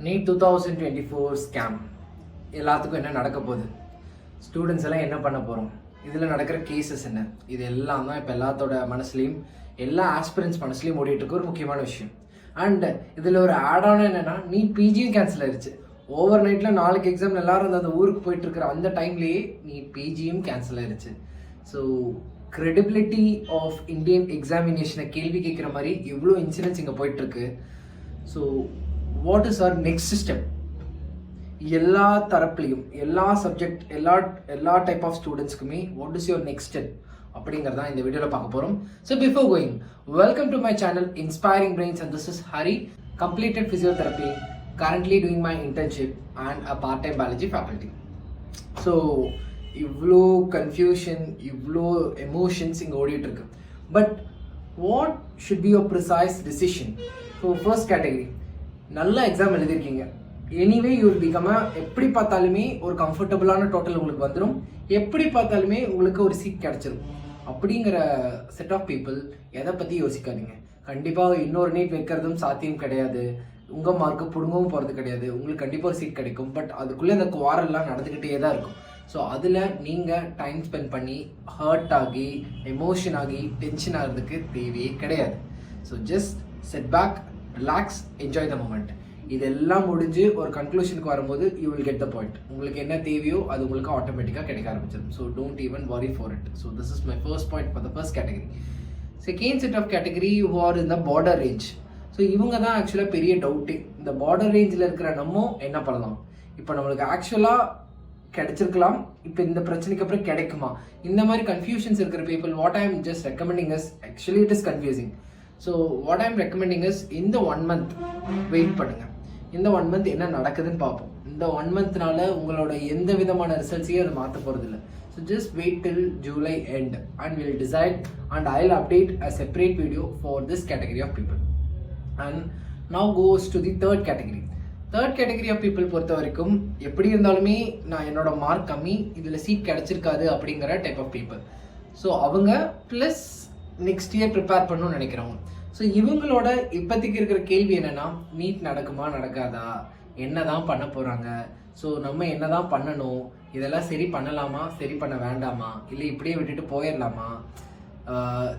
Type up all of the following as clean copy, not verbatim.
NEET 2024 scam எல்லாத்துக்கும் என்ன நடக்க போகுது, ஸ்டூடெண்ட்ஸ் எல்லாம் என்ன பண்ண போகிறோம், இதில் நடக்கிற கேசஸ் என்ன, இது எல்லாம் தான் இப்போ எல்லாத்தோட மனசுலையும் எல்லா ஆஸ்பிரன்ஸ் மனசுலையும் ஓடிட்டு இருக்க ஒரு முக்கியமான விஷயம். அண்ட் இதில் ஒரு ஆட் ஆன் என்னென்னா, நீட் பிஜியும் கேன்சல் ஆயிடுச்சு. ஓவர் நைட்டில் நாளைக்கு எக்ஸாம் எல்லாரும் அந்த ஊருக்கு போயிட்டு இருக்கிற அந்த டைம்லேயே நீட் பிஜியும் கேன்சல் ஆயிடுச்சு. ஸோ credibility ஆஃப் இந்தியன் எக்ஸாமினேஷனை கேள்வி கேட்குற மாதிரி எவ்வளோ இன்சிடென்ட்ஸ் இங்கே போயிட்டுருக்கு. So what is our next step? எல்லா தரப்புலையும் எல்லா சப்ஜெக்ட் எல்லா டைப் ஆஃப் ஸ்டூடெண்ட்ஸ்க்குமே what is your next step அப்படிங்கிறதான் இந்த வீடியோவில் பார்க்க போகிறோம். So before going, welcome to my channel inspiring brains and this is Hari, completed physiotherapy, currently doing my internship and a part-time biology faculty. So இவ்வளோ confusion, இவ்வளோ emotions இங்கே ஓடிட்டு இருக்கு. But what should be your precise decision? So first category, நல்ல exam எழுதியிருக்கீங்க, anyway you will become எப்படி பார்த்தாலுமே ஒரு கம்ஃபர்டபுளான டோட்டல் உங்களுக்கு வந்துடும், எப்படி பார்த்தாலுமே உங்களுக்கு ஒரு சீட் கிடச்சிரும். அப்படிங்கிற செட் ஆஃப் பீப்புள் எதை பற்றி யோசிக்காதீங்க. கண்டிப்பாக இன்னொரு நீட் வைக்கிறதும் சாத்தியம் கிடையாது, உங்கள் மார்க்கு பிடுங்கவும் போகிறது கிடையாது, உங்களுக்கு கண்டிப்பாக ஒரு சீட் கிடைக்கும். பட் அதுக்குள்ளே இந்த குவாரெல்லாம் நடந்துக்கிட்டே தான் இருக்கும். ஸோ அதில் நீங்கள் டைம் ஸ்பெண்ட் பண்ணி ஹர்ட் ஆகி எமோஷன் ஆகி டென்ஷன் ஆகிறதுக்கு தேவையே கிடையாது. So just set back, relax, enjoy the moment. இதெல்லாம் முடிஞ்சு ஒரு கன்க்ளூஷனுக்கு வரும்போது you will get the point. உங்களுக்கு என்ன தேவையோ அது உங்களுக்கு ஆட்டோமேட்டிக்காக கிடைக்க ஆரம்பிச்சிடும். So don't even worry for it. So this is my first point for the first category. Second set of category who are in the border range. So இவங்க தான் ஆக்சுவலாக பெரிய டவுட்டு. இந்த பார்டர் ரேஞ்சில் இருக்கிற நம்ம என்ன பண்ணலாம்? இப்போ நம்மளுக்கு ஆக்சுவலாக கிடைச்சிருக்கலாம், இப்போ இந்த பிரச்சனைக்கு அப்புறம் கிடைக்குமா, இந்த மாதிரி கன்ஃபியூஷன்ஸ் இருக்கிற people, what I am just recommending is, actually it is confusing. So what I am recommending is, இந்த 1 month வெயிட் பண்ணுங்க. இந்த 1 month என்ன நடக்குதுன்னு பார்ப்போம். இந்த 1 monthனால உங்களோட எந்த விதமான ரிசல்ட்ஸையும் அது மாற்ற போகிறது இல்லை. So just wait till July end and will decide and I will update a separate video for this category of people. And now goes to the third category. Third category of people பொறுத்த வரைக்கும் எப்படி இருந்தாலுமே நான் என்னோட mark கம்மி, இதில் seat கிடச்சிருக்காது அப்படிங்கிற type of people. So அவங்க ப்ளஸ் நெக்ஸ்ட் இயர் ப்ரிப்பேர் பண்ணணும்னு நினைக்கிறவங்க. ஸோ இவங்களோட இப்போதைக்கு இருக்கிற கேள்வி என்னென்னா, நீட் நடக்குமா நடக்காதா, என்ன தான் பண்ண போகிறாங்க, ஸோ நம்ம என்ன தான் பண்ணணும், இதெல்லாம் சரி பண்ணலாமா சரி பண்ண வேண்டாமா, இல்லை இப்படியே விட்டுட்டு போயிடலாமா,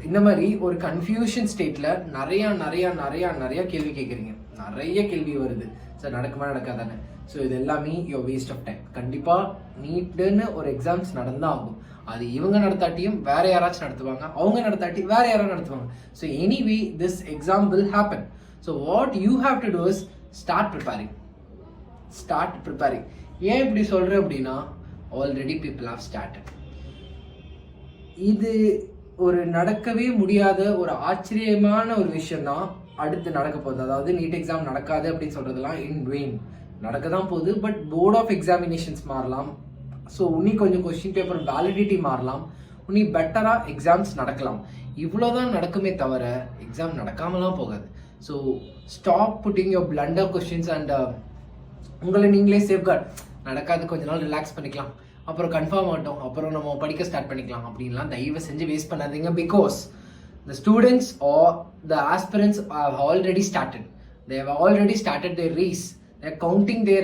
இந்த மாதிரி ஒரு கன்ஃபியூஷன் ஸ்டேட்டில் நிறையா நிறையா நிறையா நிறையா கேள்வி கேட்குறீங்க, நிறைய கேள்வி வருது. ஸோ நடக்குமா நடக்காதானே. ஸோ இது எல்லாமே யோர் வேஸ்ட் ஆஃப் டைம். கண்டிப்பாக நீட்டுன்னு ஒரு எக்ஸாம்ஸ் நடந்தால் ஆகும். அது இவங்க நடத்தாட்டியும் வேற யாராச்சும் நடத்துவாங்க, அவங்க நடத்தாட்டி வேற யாராவது நடத்துவாங்க. So anyway this exam will happen. So what you have to do is start preparing. ஏன் இப்படி சொல்கிறேன் அப்படின்னா, ஆல்ரெடி பீப்புள் ஹாவ் ஸ்டார்டட். இது ஒரு நடக்கவே முடியாத ஒரு ஆச்சரியமான ஒரு விஷயம் தான் அடுத்து நடக்க போகுது. அதாவது நீட் எக்ஸாம் நடக்காது அப்படின்னு சொல்கிறதுலாம் இன் வெயின். நடக்க தான் போகுது. பட் போர்ட் ஆஃப் எக்ஸாமினேஷன்ஸ் மாறலாம். ஸோ இன்னும் கொஞ்சம் கொஸ்டின் பேப்பர் வேலிடிட்டி மாறலாம், இன்னும் பெட்டராக எக்ஸாம்ஸ் நடக்கலாம். இவ்வளோதான் நடக்குமே தவிர எக்ஸாம் நடக்காமலாம் போகாது. So stop putting your blunder questions and உங்களை நீங்களே சேஃப்கார்ட். நடக்காது, கொஞ்ச நாள் ரிலாக்ஸ் பண்ணிக்கலாம், அப்புறம் கன்ஃபார்ம் ஆகட்டும், அப்புறம் நம்ம படிக்க ஸ்டார்ட் பண்ணிக்கலாம் அப்படின்லாம் தயவு செஞ்சு வேஸ்ட் பண்ணாதீங்க. Because the students or the aspirants have already started. They have already started their race. They are counting their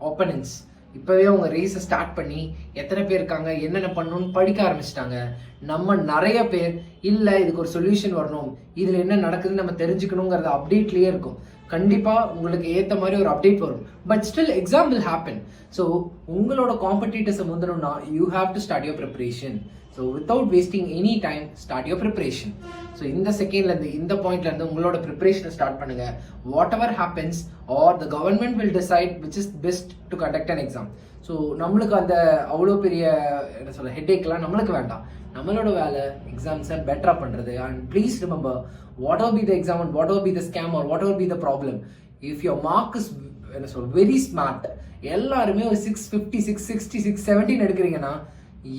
opponents. இப்போவே அவங்க ரேஸை ஸ்டார்ட் பண்ணி எத்தனை பேர் இருக்காங்க, என்னென்ன பண்ணணும்னு படிக்க ஆரம்பிச்சிட்டாங்க. நம்ம நிறைய பேர் இல்லை இதுக்கு ஒரு சொல்யூஷன் வரணும், இதில் என்ன நடக்குதுன்னு நம்ம தெரிஞ்சுக்கணுங்கிறது அப்டேட்லேயே இருக்கும். கண்டிப்பாக உங்களுக்கு ஏற்ற மாதிரி ஒரு அப்டேட் வரும். But still exam will happen. So உங்களோட காம்படிட்டர்ஸை முந்தணும்னா you have to start your preparation. So without wasting any time start your preparation. So இந்த செகண்ட்லேருந்து இந்த பாயிண்ட்லேருந்து உங்களோட ப்ரிப்பரேஷனை ஸ்டார்ட் பண்ணுங்கள். Whatever happens or the government will decide which is best to conduct an exam. So நம்மளுக்கு அந்த அவ்வளோ பெரிய என்ன சொல்ல ஹெட்டேக்லாம் நம்மளுக்கு வேண்டாம். நம்மளோட வேலை எக்ஸாம்ஸை பெட்டராக பண்ணுறது. And please remember, whatever be the exam and whatever be the scam or whatever be the problem, if your mark is என்ன சொல் வெரி ஸ்மார்ட், எல்லாருமே ஒரு 650 660 670 எடுக்கிறீங்கன்னா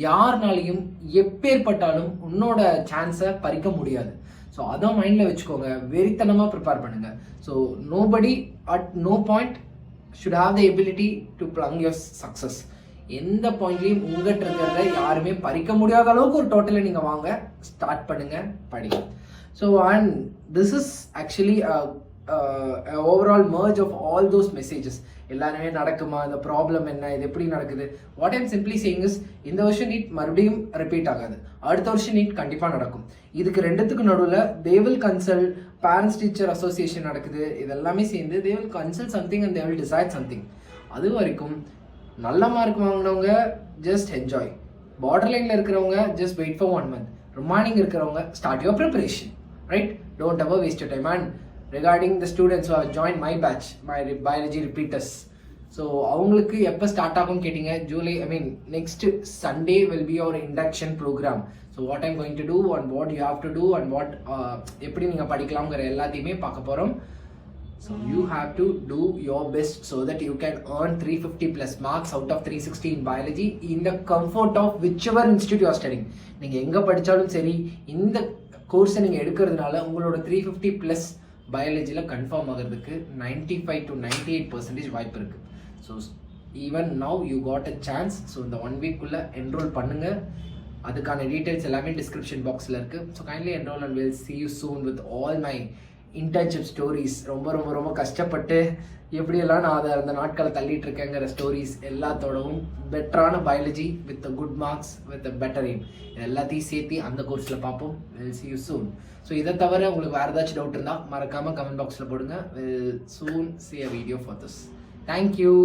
யாருனாலையும் எப்பேற்பட்டாலும் உன்னோட சான்ஸை பறிக்க முடியாது. ஸோ அதான் மைண்டில் வச்சுக்கோங்க, வெறித்தனமாக ப்ரிப்பேர் பண்ணுங்கள். So nobody at no point should have the ability to plunge your success. எந்த பாயிண்ட்லையும் உங்கள்கிட்ட இருக்கிறத யாருமே பறிக்க முடியாத அளவுக்கு ஒரு டோட்டலை நீங்கள் வாங்க, ஸ்டார்ட் பண்ணுங்கள், படிங்க. So and this is actually overall merge of all those messages. எல்லாருமே நடக்குமா, இந்த ப்ராப்ளம் என்ன, இது எப்படி நடக்குது. What I'm simply saying is, இந்த வருஷம் நீட் மறுபடியும் ரிப்பீட் ஆகாது, அடுத்த வருஷம் நீட் கண்டிப்பாக நடக்கும். இதுக்கு ரெண்டுத்துக்கும் நடுவில் they will consult, parents teacher association நடக்குது, இதெல்லாமே சேர்ந்து they will consult something and they will decide something. அது வரைக்கும் நல்ல மார்க் வாங்கினவங்க ஜஸ்ட் என்ஜாய், பார்டர் லைனில் இருக்கிறவங்க just wait for 1 month, remaining இருக்கிறவங்க start your preparation, right? Don't ever waste your time. And regarding the students who have joined my batch, my biology repeaters, so அவங்களுக்கு எப்போ start ஆகும்னு கேட்டிங்க. July, next Sunday will be our induction program. So what I'm going to do and what you have to do and what எப்படி நீங்கள் படிக்கலாம்ங்கிற எல்லாத்தையுமே பார்க்க போகிறோம். So you have to do your best so that you can earn 350 plus marks out of 360 in biology in the comfort of whichever institute you are studying. நீங்கள் எங்கே படித்தாலும் சரி, இந்த கோர்ஸை நீங்கள் எடுக்கிறதுனால உங்களோட 350 plus பயாலஜியில் கன்ஃபார்ம் ஆகிறதுக்கு 95 to 98% வாய்ப்பு இருக்குது. So even now you got a chance. So இந்த 1 வீக்குள்ளே என்ரோல் பண்ணுங்கள். அதுக்கான டீட்டெயில்ஸ் எல்லாமே டிஸ்கிரிப்ஷன் பாக்ஸில் இருக்குது. So kindly enrol and will see you soon with all my internship stories. ரொம்ப ரொம்ப ரொம்ப கஷ்டப்பட்டு எப்படியெல்லாம் நான் அதை அந்த நாட்களை தள்ளிட்டு இருக்கேங்கிற ஸ்டோரிஸ் எல்லாத்தோடவும் பெட்டரான biology with good marks with better aim, இது எல்லாத்தையும் சேர்த்து அந்த கோர்ஸில் பார்ப்போம். Will see you soon. So இதை தவிர உங்களுக்கு வேறு ஏதாச்சும் டவுட் இருந்தால் மறக்காமல் கமெண்ட் பாக்ஸில் போடுங்க. Will soon see a video for this. Thank you.